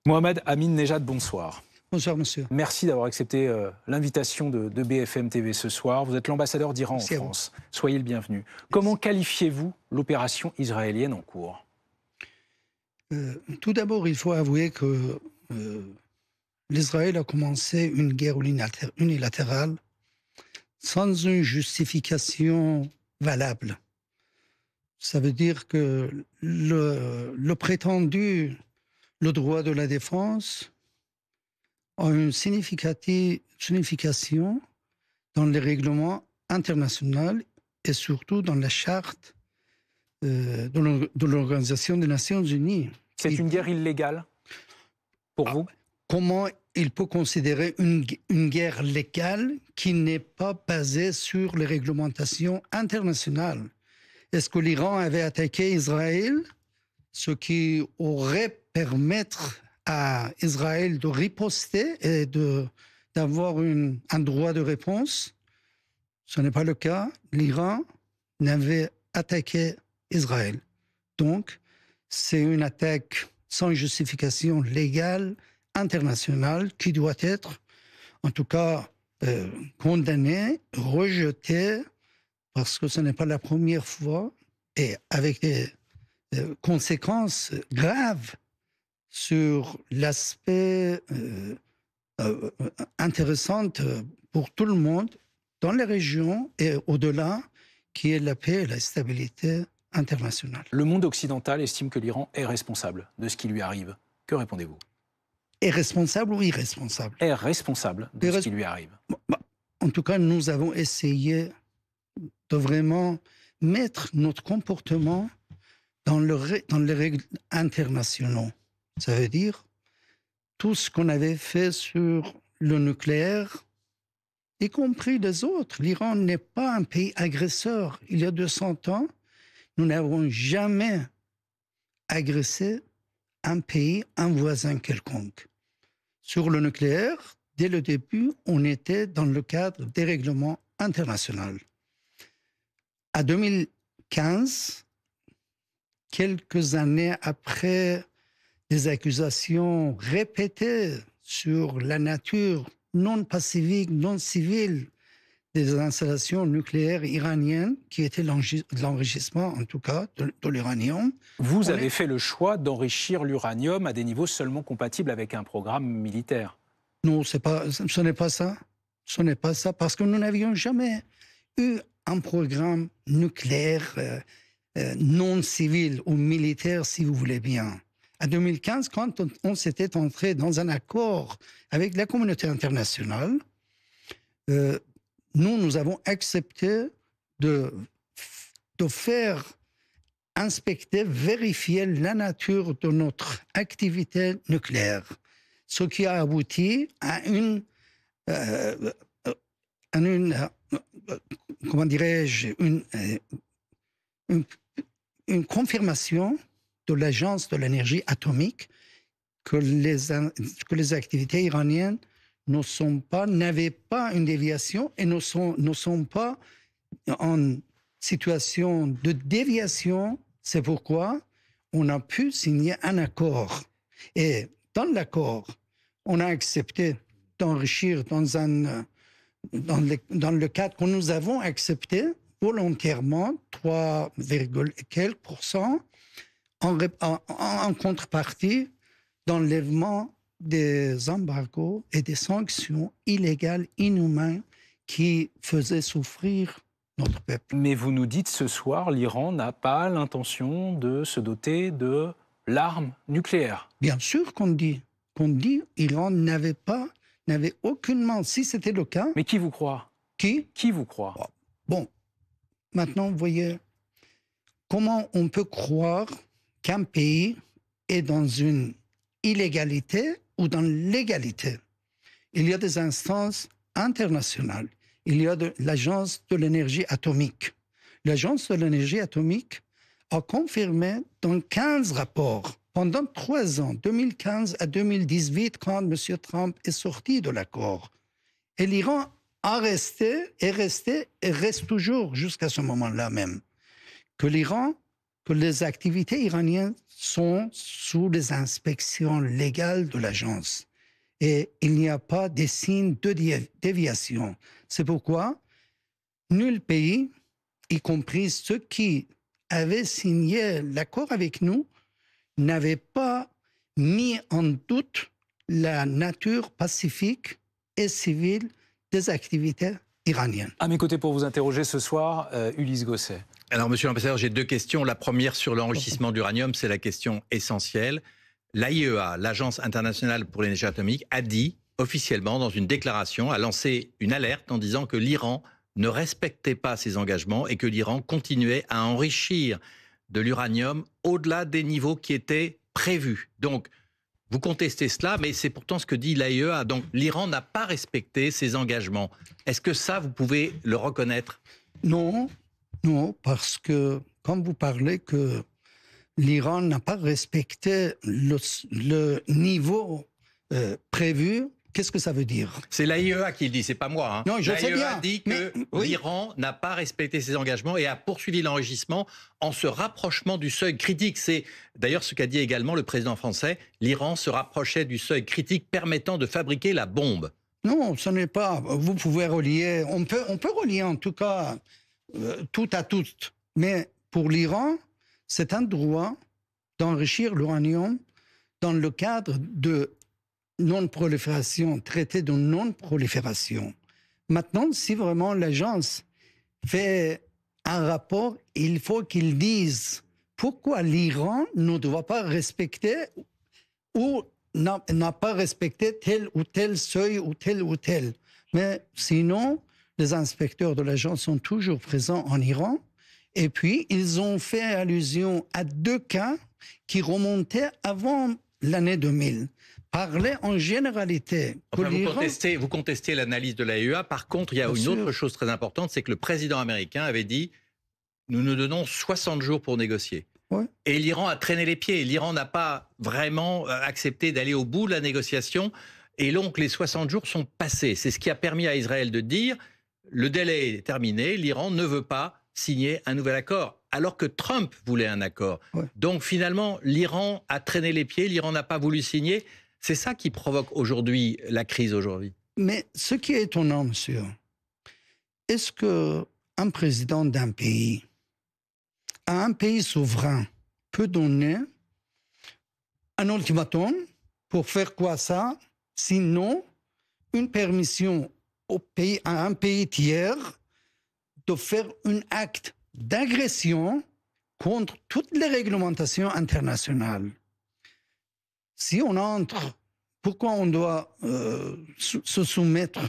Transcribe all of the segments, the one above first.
Mohamed Amin Nejad, bonsoir. Bonsoir, monsieur. Merci d'avoir accepté l'invitation de BFM TV ce soir. Vous êtes l'ambassadeur d'Iran en France. Soyez le bienvenu. Comment qualifiez-vous l'opération israélienne en cours? Tout d'abord, il faut avouer que l'Israël a commencé une guerre unilatérale sans une justification valable. Ça veut dire que le prétendu, le droit de la défense, a une signification dans les règlements internationaux et surtout dans la charte de l'Organisation des Nations Unies. C'est une guerre illégale pour vous? Comment il peut considérer une guerre légale qui n'est pas basée sur les réglementations internationales? Est-ce que l'Iran avait attaqué Israël, ce qui aurait permettre à Israël de riposter et d'avoir un droit de réponse? Ce n'est pas le cas. L'Iran n'avait attaqué Israël. Donc, c'est une attaque sans justification légale, internationale, qui doit être, en tout cas, condamnée, rejetée, parce que ce n'est pas la première fois, et avec des conséquences graves sur l'aspect intéressant pour tout le monde dans les régions et au-delà, qui est la paix et la stabilité internationale. Le monde occidental estime que l'Iran est responsable de ce qui lui arrive. Que répondez-vous? Est responsable ou irresponsable? Est responsable de ce qui lui arrive. En tout cas, nous avons essayé de vraiment mettre notre comportement dans les règles internationales. Ça veut dire tout ce qu'on avait fait sur le nucléaire, y compris les autres. L'Iran n'est pas un pays agresseur. Il y a 200 ans, nous n'avons jamais agressé un pays, un voisin quelconque. Sur le nucléaire, dès le début, on était dans le cadre des règlements internationaux. À 2015, quelques années après des accusations répétées sur la nature non pacifique, non civile des installations nucléaires iraniennes, qui était l'enrichissement, en tout cas, de l'uranium. Vous avez fait le choix d'enrichir l'uranium à des niveaux seulement compatibles avec un programme militaire. Non, ce n'est pas ça. Ce n'est pas ça, parce que nous n'avions jamais eu un programme nucléaire non civil ou militaire, si vous voulez bien. En 2015, quand on s'était entré dans un accord avec la communauté internationale, nous avons accepté de faire inspecter, vérifier la nature de notre activité nucléaire, ce qui a abouti à comment dirais-je, une confirmation de l'Agence de l'énergie atomique que les activités iraniennes n'avaient pas une déviation et ne sont pas en situation de déviation. C'est pourquoi on a pu signer un accord. Et dans l'accord, on a accepté d'enrichir dans le cadre que nous avons accepté volontairement 3, quelques % en contrepartie d'enlèvement des embargos et des sanctions illégales, inhumaines, qui faisaient souffrir notre peuple. Mais vous nous dites ce soir, l'Iran n'a pas l'intention de se doter de l'arme nucléaire. Bien sûr qu'on dit. L'Iran n'avait aucunement, si c'était le cas... Mais qui vous croit? Qui vous croit? Bon, maintenant, vous voyez, comment on peut croire qu'un pays est dans une illégalité ou dans l'égalité? Il y a des instances internationales. Il y a l'Agence de l'énergie atomique. L'Agence de l'énergie atomique a confirmé dans 15 rapports, pendant 3 ans, 2015 à 2018, quand M. Trump est sorti de l'accord. Et l'Iran est resté et reste toujours jusqu'à ce moment-là même, que l'Iran que les activités iraniennes sont sous les inspections légales de l'agence. Et il n'y a pas de signes de déviation. C'est pourquoi nul pays, y compris ceux qui avaient signé l'accord avec nous, n'avait pas mis en doute la nature pacifique et civile des activités iraniennes. À mes côtés pour vous interroger ce soir, Ulysse Gosset. Alors, monsieur l'ambassadeur, j'ai deux questions. La première sur l'enrichissement d'uranium, c'est la question essentielle. L'AIEA, l'Agence internationale pour l'énergie atomique, a dit officiellement dans une déclaration, a lancé une alerte en disant que l'Iran ne respectait pas ses engagements et que l'Iran continuait à enrichir de l'uranium au-delà des niveaux qui étaient prévus. Donc, vous contestez cela, mais c'est pourtant ce que dit l'AIEA. Donc, l'Iran n'a pas respecté ses engagements. Est-ce que ça, vous pouvez le reconnaître? Non, non, parce que quand vous parlez que l'Iran n'a pas respecté le niveau prévu, qu'est-ce que ça veut dire? C'est l'AIEA qui le dit, c'est pas moi. Hein. Non, je sais bien. L'AIEA dit que l'Iran n'a pas respecté ses engagements et a poursuivi l'enrichissement en se rapprochant du seuil critique. C'est d'ailleurs ce qu'a dit également le président français. L'Iran se rapprochait du seuil critique permettant de fabriquer la bombe. Non, ce n'est pas. Vous pouvez relier. On peut relier en tout cas tout à tout. Mais pour l'Iran, c'est un droit d'enrichir l'uranium dans le cadre de non-prolifération, traité de non-prolifération. Maintenant, si vraiment l'agence fait un rapport, il faut qu'ils disent pourquoi l'Iran ne doit pas respecter ou n'a pas respecté tel ou tel seuil ou tel ou tel. Mais sinon, les inspecteurs de l'agence sont toujours présents en Iran. Et puis, ils ont fait allusion à 2 cas qui remontaient avant l'année 2000. Parler en généralité. Enfin, vous contestez l'analyse de l'AIEA. Par contre, il y a une autre chose très importante, c'est que le président américain avait dit « Nous nous donnons 60 jours pour négocier ». Ouais. Et l'Iran a traîné les pieds. L'Iran n'a pas vraiment accepté d'aller au bout de la négociation. Et donc, les 60 jours sont passés. C'est ce qui a permis à Israël de dire « Le délai est terminé, l'Iran ne veut pas signer un nouvel accord ». Alors que Trump voulait un accord. Ouais. Donc, finalement, l'Iran a traîné les pieds, l'Iran n'a pas voulu signer. C'est ça qui provoque aujourd'hui la crise aujourd'hui. Mais ce qui est étonnant, monsieur, est-ce qu'un président d'un pays, à un pays souverain, peut donner un ultimatum pour faire quoi ça? Sinon, une permission à un pays tiers de faire un acte d'agression contre toutes les réglementations internationales. Si on entre, pourquoi on doit se soumettre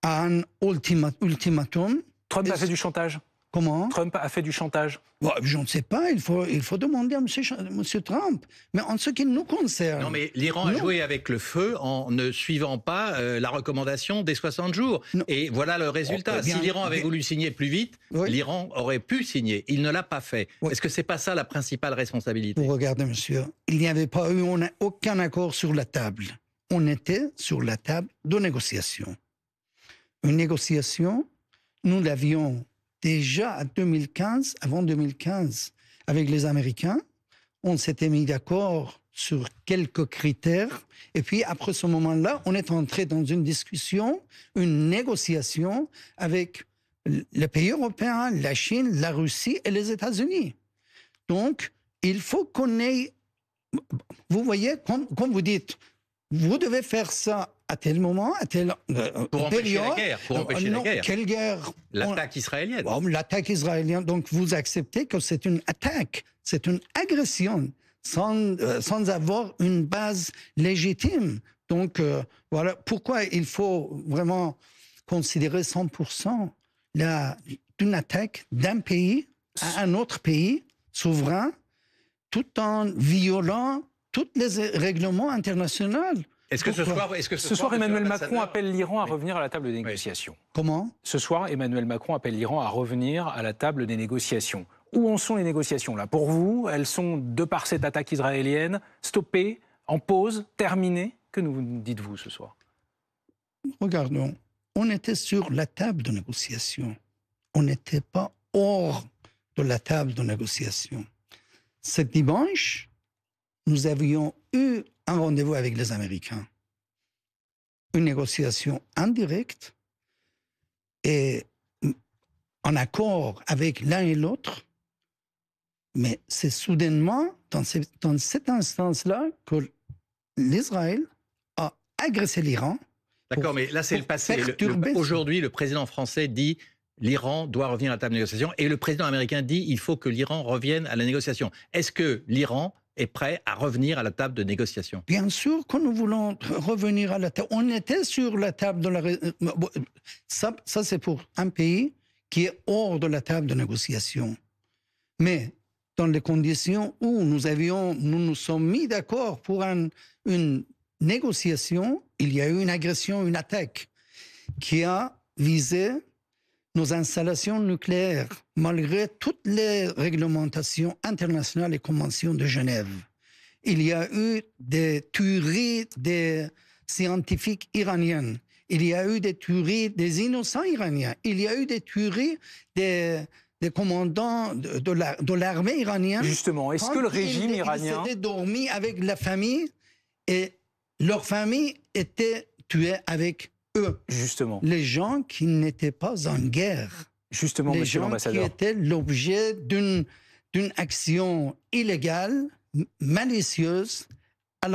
à un ultimatum? Trump a fait du chantage. Comment? Trump a fait du chantage. Bon, je ne sais pas, il faut demander à monsieur Trump. Mais en ce qui nous concerne... Non, mais l'Iran a joué avec le feu en ne suivant pas la recommandation des 60 jours. Non. Et voilà le résultat. Si l'Iran avait voulu signer plus vite, l'Iran aurait pu signer. Il ne l'a pas fait. Est-ce que ce n'est pas ça la principale responsabilité? Vous regardez, monsieur, il n'y avait pas eu aucun accord sur la table. On était sur la table de négociation. Une négociation, nous l'avions... Déjà en 2015, avant 2015, avec les Américains, on s'était mis d'accord sur quelques critères. Et puis, après ce moment-là, on est entré dans une discussion, une négociation avec les pays européens, la Chine, la Russie et les États-Unis. Donc, il faut qu'on ait... Vous voyez, comme vous dites, vous devez faire ça à tel moment, à telle pour empêcher la guerre. Pour empêcher la guerre. Quelle guerre? L'attaque israélienne. L'attaque israélienne. Donc vous acceptez que c'est une attaque, c'est une agression, sans avoir une base légitime. Donc voilà pourquoi il faut vraiment considérer 100% d'une attaque d'un pays à un autre pays souverain, tout en violant tous les règlements internationaux. Est-ce que ce soir, Emmanuel Macron appelle l'Iran à revenir à la table des négociations? Comment? Ce soir, Emmanuel Macron appelle l'Iran à revenir à la table des négociations. Où en sont les négociations là? Pour vous, elles sont, de par cette attaque israélienne, stoppées, en pause, terminées? Que nous dites-vous ce soir? Regardons, on était sur la table de négociation. On n'était pas hors de la table de négociation. Ce dimanche, nous avions eu un rendez-vous avec les Américains. Une négociation indirecte et en accord avec l'un et l'autre. Mais c'est soudainement, dans cette instance-là, que l'Israël a agressé l'Iran. D'accord, mais là, c'est le passé. Aujourd'hui, le président français dit l'Iran doit revenir à la table de négociation et le président américain dit il faut que l'Iran revienne à la négociation. Est-ce que l'Iran est prêt à revenir à la table de négociation? Bien sûr que nous voulons revenir à la table. On était sur la table de la... Ça c'est pour un pays qui est hors de la table de négociation. Mais dans les conditions où nous nous sommes mis d'accord pour une négociation, il y a eu une agression, une attaque qui a visé nos installations nucléaires, malgré toutes les réglementations internationales et conventions de Genève. Il y a eu des tueries des scientifiques iraniens. Il y a eu des tueries des innocents iraniens. Il y a eu des tueries des commandants de l'armée iranienne. Justement, est-ce que le régime iranien... Ils étaient dormis avec la famille et leur famille était tuée avec eux. Justement. Les gens qui n'étaient pas en guerre. Justement, monsieur l'ambassadeur. Les gens qui étaient l'objet d'une action illégale, malicieuse, à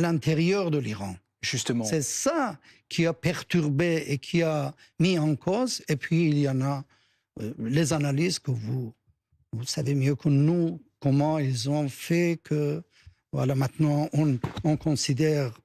l'intérieur de l'Iran. Justement. C'est ça qui a perturbé et qui a mis en cause. Et puis, il y en a les analyses que vous savez mieux que nous, comment ils ont fait que, voilà, maintenant, on considère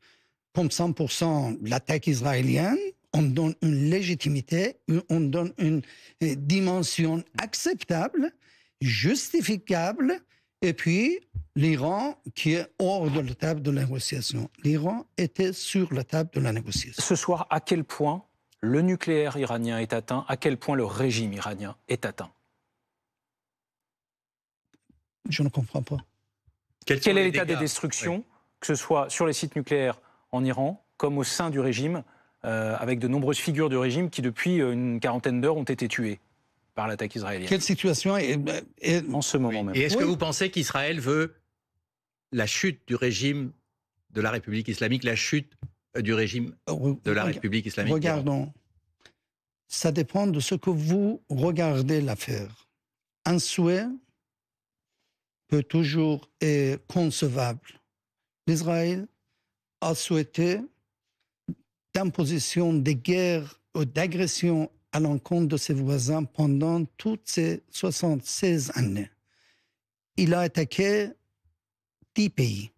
comme 100% l'attaque israélienne, on donne une légitimité, on donne une dimension acceptable, justificable, et puis l'Iran qui est hors de la table de la négociation. L'Iran était sur la table de la négociation. Ce soir, à quel point le nucléaire iranien est atteint, à quel point le régime iranien est atteint? Je ne comprends pas. Quel est l'état des destructions, que ce soit sur les sites nucléaires en Iran, comme au sein du régime, avec de nombreuses figures du régime qui, depuis une quarantaine d'heures, ont été tuées par l'attaque israélienne? Quelle situation est en ce moment même? Et est-ce que vous pensez qu'Israël veut la chute du régime de la République islamique, la chute du régime de la République islamique? Regardons. Ça dépend de ce que vous regardez l'affaire. Un souhait peut toujours être concevable. L'Israël a souhaité d'imposition des guerres ou d'agressions à l'encontre de ses voisins pendant toutes ces 76 années. Il a attaqué 10 pays.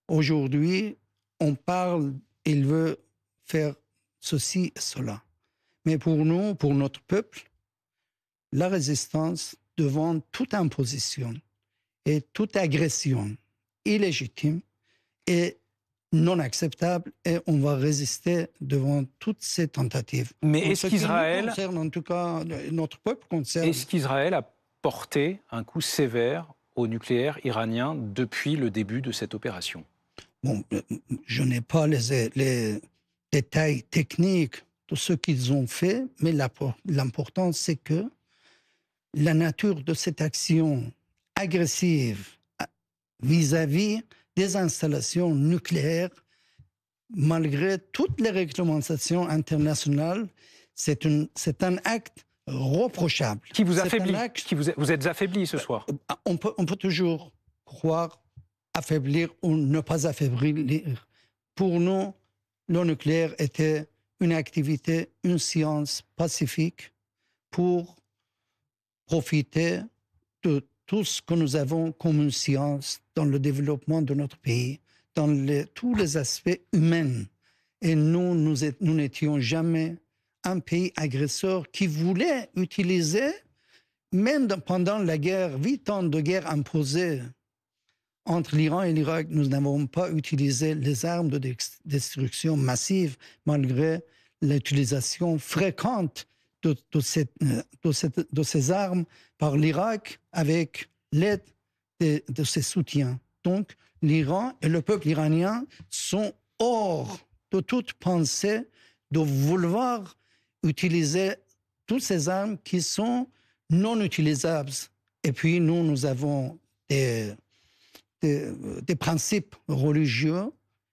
Aujourd'hui, on parle, il veut faire ceci et cela. Mais pour nous, pour notre peuple, la résistance devant toute imposition et toute agression illégitime est non acceptable et on va résister devant toutes ces tentatives. Mais est-ce qu'Israël... En tout cas, notre peuple concerne... Est-ce qu'Israël a porté un coup sévère au nucléaire iranien depuis le début de cette opération? Bon, je n'ai pas les détails techniques de ce qu'ils ont fait, mais l'important, c'est que la nature de cette action agressive vis-à-vis des installations nucléaires, malgré toutes les réglementations internationales, c'est un acte reprochable. Qui vous affaiblit, vous êtes affaibli ce soir. On peut toujours croire affaiblir ou ne pas affaiblir. Pour nous, le nucléaire était une activité, une science pacifique pour profiter de tout ce que nous avons comme une science dans le développement de notre pays, dans tous les aspects humains. Et nous n'étions jamais un pays agresseur qui voulait utiliser, même pendant la guerre, 8 ans de guerre imposée entre l'Iran et l'Irak, nous n'avons pas utilisé les armes de destruction massive, malgré l'utilisation fréquente de ces armes par l'Irak avec l'aide de ses soutiens. Donc, l'Iran et le peuple iranien sont hors de toute pensée de vouloir utiliser toutes ces armes qui sont non utilisables. Et puis, nous avons des principes religieux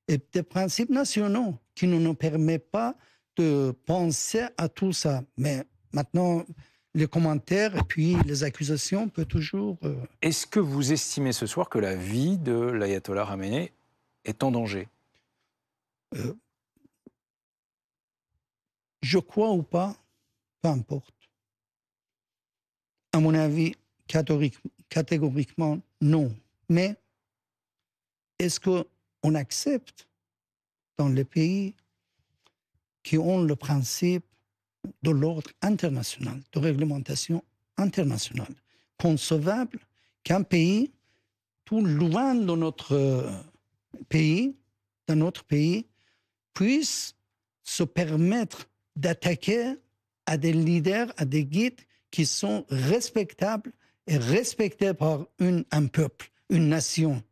et des principes nationaux qui ne nous permettent pas de penser à tout ça. Mais maintenant, les commentaires et puis les accusations peuvent toujours... Est-ce que vous estimez ce soir que la vie de l'ayatollah Khamenei est en danger? Je crois ou pas, peu importe. À mon avis, catégoriquement, non. Mais est-ce qu'on accepte dans les pays qui ont le principe de l'ordre international, de réglementation internationale, concevable qu'un pays, tout loin de notre pays, puisse se permettre d'attaquer à des leaders, à des guides qui sont respectables et respectés par un peuple, une nation?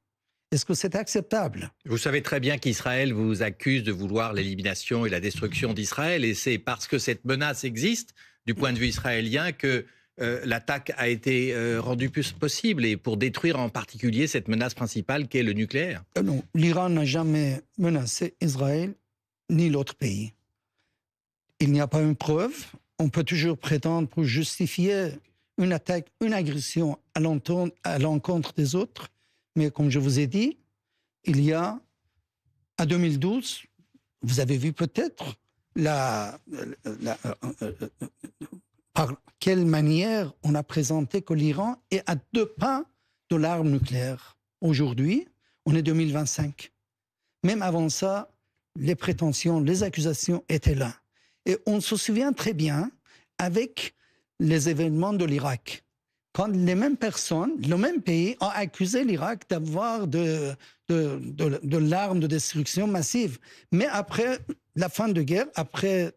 Est-ce que c'est acceptable? Vous savez très bien qu'Israël vous accuse de vouloir l'élimination et la destruction d'Israël, et c'est parce que cette menace existe, du point de vue israélien, que l'attaque a été rendue plus possible, et pour détruire en particulier cette menace principale qu'est le nucléaire. Non, l'Iran n'a jamais menacé Israël ni l'autre pays. Il n'y a pas une preuve. On peut toujours prétendre pour justifier une attaque, une agression à l'encontre des autres. Mais comme je vous ai dit, il y a, à 2012, vous avez vu peut-être par quelle manière on a présenté que l'Iran est à 2 pas de l'arme nucléaire. Aujourd'hui, on est 2025. Même avant ça, les prétentions, les accusations étaient là. Et on se souvient très bien avec les événements de l'Irak. Quand les mêmes personnes, le même pays, ont accusé l'Irak d'avoir de l'arme de destruction massive. Mais après la fin de guerre, après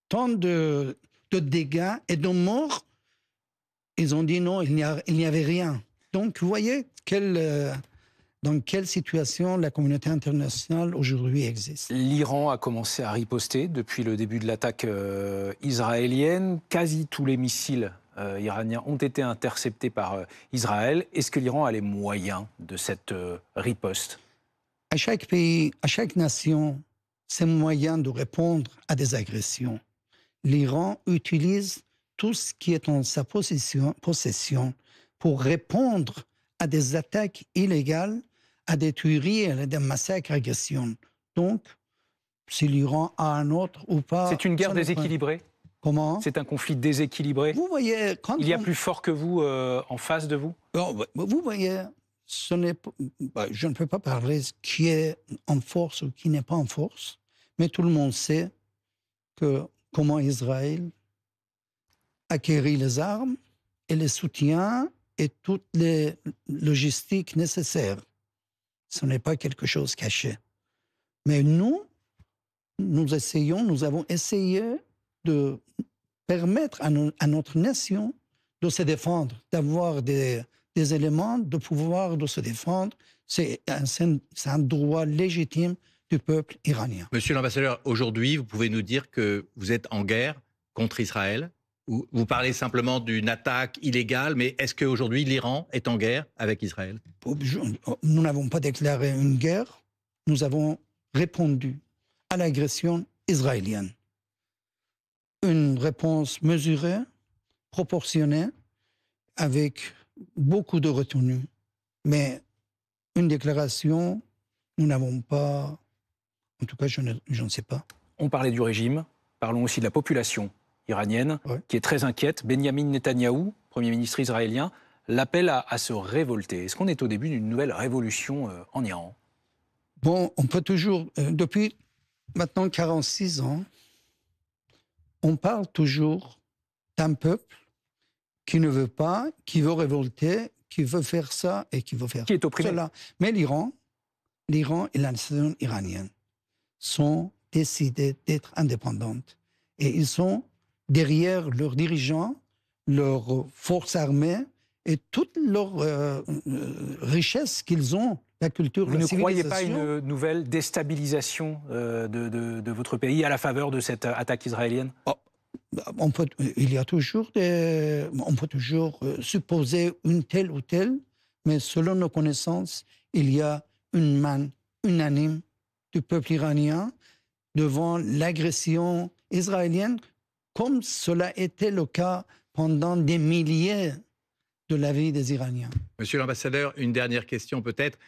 tant de dégâts et de morts, ils ont dit non, il n'y avait rien. Donc, vous voyez dans quelle situation la communauté internationale aujourd'hui existe. L'Iran a commencé à riposter depuis le début de l'attaque israélienne. Quasi tous les missiles iraniens ont été interceptés par Israël. Est-ce que l'Iran a les moyens de cette riposte? À chaque pays, à chaque nation, ses moyens de répondre à des agressions. L'Iran utilise tout ce qui est en sa possession pour répondre à des attaques illégales, à des tueries, à des massacres, agressions. Donc, si l'Iran a un autre ou pas... C'est une guerre déséquilibrée? Comment? C'est un conflit déséquilibré? Vous voyez... Il y a plus fort que vous en face de vous? Vous voyez, je ne peux pas parler de qui est en force ou qui n'est pas en force, mais tout le monde sait comment Israël acquérit les armes et les soutiens et toutes les logistiques nécessaires. Ce n'est pas quelque chose caché. Mais nous avons essayé de permettre à notre nation de se défendre, d'avoir des éléments de pouvoir de se défendre. C'est un droit légitime du peuple iranien. Monsieur l'ambassadeur, aujourd'hui, vous pouvez nous dire que vous êtes en guerre contre Israël? Vous parlez simplement d'une attaque illégale, mais est-ce qu'aujourd'hui l'Iran est en guerre avec Israël? Nous n'avons pas déclaré une guerre, nous avons répondu à l'agression israélienne. Une réponse mesurée, proportionnée, avec beaucoup de retenue. Mais une déclaration, nous n'avons pas... En tout cas, je ne sais pas. On parlait du régime, parlons aussi de la population iranienne, qui est très inquiète. Benyamin Netanyahou, Premier ministre israélien, l'appelle à se révolter. Est-ce qu'on est au début d'une nouvelle révolution en Iran? Bon, on peut toujours... depuis maintenant 46 ans, on parle toujours d'un peuple qui ne veut pas, qui veut révolter, qui veut faire ça et qui veut faire qui est opprimé. Cela. Mais l'Iran et la nation iranienne sont décidés d'être indépendantes. Et ils sont derrière leurs dirigeants, leurs forces armées et toute leur richesse qu'ils ont, la culture, Vous la ne civilisation. croyez pas une nouvelle déstabilisation de votre pays à la faveur de cette attaque israélienne? On peut toujours supposer une telle ou telle, Mais selon nos connaissances, il y a une main unanime du peuple iranien devant l'agression israélienne, comme cela était le cas pendant des milliers de la vie des Iraniens. Monsieur l'ambassadeur, une dernière question peut-être.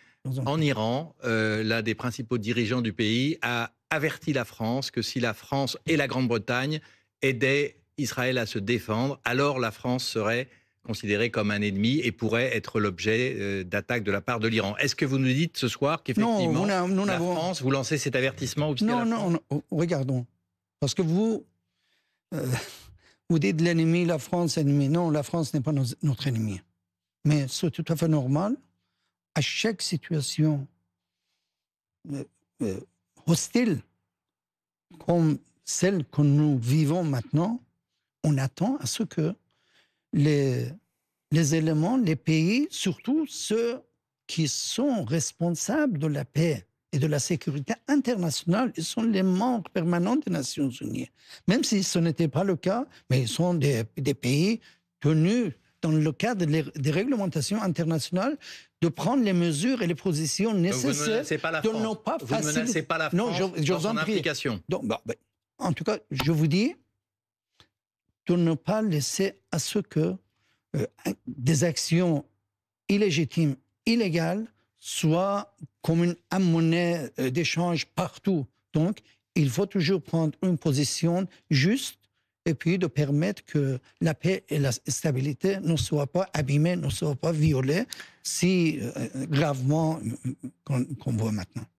En Iran, l'un des principaux dirigeants du pays a averti la France que si la France et la Grande-Bretagne aidaient Israël à se défendre, alors la France serait considérée comme un ennemi et pourrait être l'objet d'attaques de la part de l'Iran. Est-ce que vous nous dites ce soir qu'effectivement la France, vous lancez cet avertissement aussi à la France ? Non, regardons. Parce que vous dites l'ennemi, la France, ennemi. Non, la France n'est pas notre ennemi. Mais c'est tout à fait normal. À chaque situation hostile, comme celle que nous vivons maintenant, on attend à ce que les éléments, les pays, surtout ceux qui sont responsables de la paix et de la sécurité internationale, ils sont les membres permanents des Nations Unies. Même si ce n'était pas le cas, mais ils sont des pays tenus, dans le cadre des réglementations internationales, de prendre les mesures et les positions nécessaires de ne pas faciliter. Vous ne menacez pas la France dans son implication. Donc, en tout cas, je vous dis de ne pas laisser à ce que des actions illégitimes, illégales, soient comme une monnaie d'échange partout. Donc, il faut toujours prendre une position juste et puis de permettre que la paix et la stabilité ne soient pas abîmées, ne soient pas violées si gravement qu'on voit maintenant.